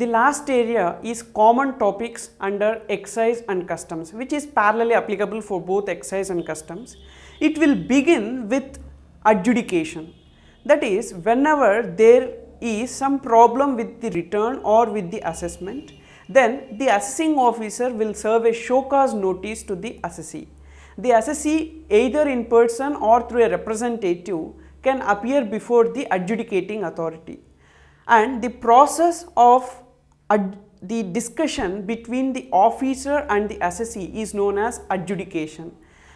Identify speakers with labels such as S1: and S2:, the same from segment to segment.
S1: The last area is common topics under excise and customs, which is parallelly applicable for both excise and customs. It will begin with adjudication. That is, whenever there is some problem with the return or with the assessment, then the assessing officer will serve a show cause notice to the assessee. The assessee, either in person or through a representative, can appear before the adjudicating authority. And the process of the discussion between the officer and the assessee is known as adjudication.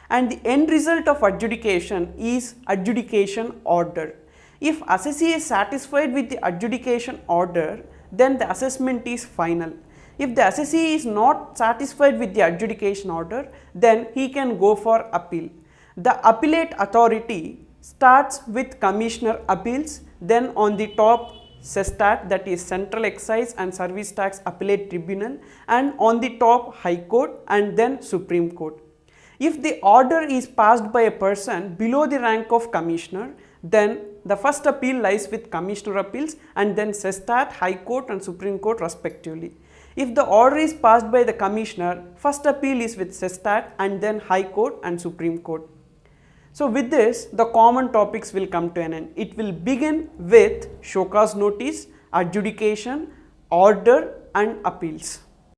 S1: And the end result of adjudication is adjudication order. If assessee is satisfied with the adjudication order, then the assessment is final. If the assessee is not satisfied with the adjudication order, then he can go for appeal. The appellate authority starts with Commissioner Appeals, then on the top CESTAT, that is Central Excise and Service Tax Appellate Tribunal, and on the top High Court and then Supreme Court. If the order is passed by a person below the rank of Commissioner, then the first appeal lies with Commissioner Appeals and then CESTAT, High Court and Supreme Court respectively. If the order is passed by the Commissioner, first appeal is with CESTAT and then High Court and Supreme Court. So with this, the common topics will come to an end. It will begin with show cause notice, adjudication, order and appeals.